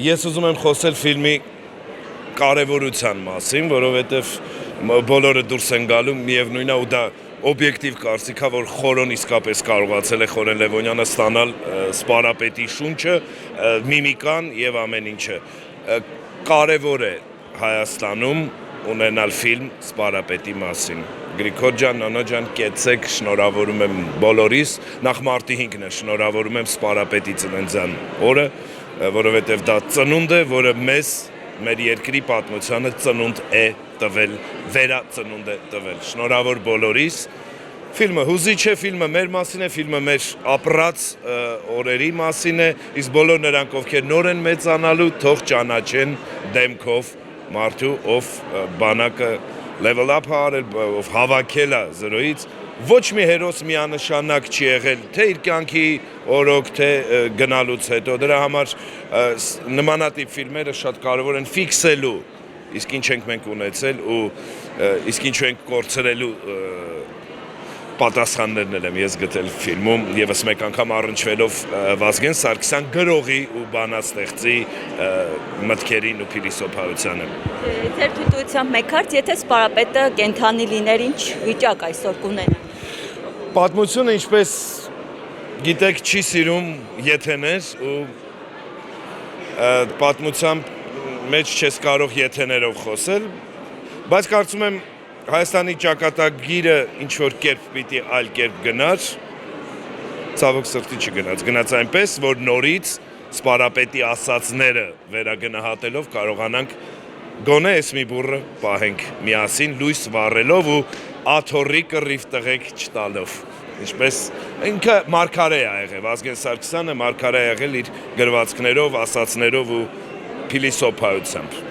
Ես ուզում եմ խոսել ֆիլմի կարևորության մասին, որովհետև բոլորը դուրս են գալու, միևնույն է ու դա օբյեկտիվ կարծիք է, որ Խորոն իսկապես կարողացել է Խորեն Լևոնյանը ստանալ սպարապետի շունչը, միմիկան եւ ամեն ինչը։ Կարևոր է Հայաստանում ունենալ ֆիլմ սպարապետի մասին։ Գրիգոր ջան, Նոնո ջան, կեցեք, շնորհավորում եմ բոլորիս, նախ մարտի 5-ն է, շնորհավորում եմ սպարապետի ծննդյան օրը, որովհետև դա ծնունդ է, որը մեզ, մեր երկրի պատմությանը ծնունդ է տվել, վերածնունդ է տվել։ Շնորհավոր բոլորիս։ Ֆիլմը հուզիչ է, ֆիլմը մեր մասին է, ֆիլմը մեր ապրած օրերի մասին է, իսկ բոլոր նրանք, ովքեր նոր են մեծանալու, թող ճանաչեն դեմքով մարդու, ով բանակը level up արել, ով հավաքել է զրոյից, ոչ մի հերոս միանշանակ չի եղել, թե իր կյանքի օրոք, թե գնալուց հետո, դրա համար նմանատիպ ֆիլմերը շատ կարևոր են ֆիքսելու, իսկ ինչ ենք մենք ունեցել ու իսկ ինչ ենք կորցրելու պատասխաններն եմ ես գտել ֆիլմում, եւս մեկ անգամ առնչվելով Վազգեն Սարգսյան գրողի ու բանաստեղծի մտքերին ու փիլիսոփայությանը։ Ձեր թույլտվությամբ մեկ հարց, եթե սպարապետը կենթանի լիներ, ինչ վիճակ այսօր կունենա։ Պատմությունը, ինչպես գիտեք, չի սիրում եթեներ ու պատմությամբ մեջ չես կարող եթեներով խոսել, բայց կարծում եմ Հայաստանի ճակատագիրը ինչ-որ կերպ պիտի այլ կերպ գնար, ցավոք սրտի չգնաց, գնաց այնպես, որ նորից սպարապետի ասածները վերագնահատելով կարողանանք գոնե էս մի բուռը պահենք միասին, լույս վառելով ու աթոռի կռիվ տղեկ չտալով, ինչպես ինքը մարգարե է եղել, Վազգեն Սարգսյանը մարգարե է եղել իր գրվածքներով, ասածներով ու փիլիսոփայությամբ։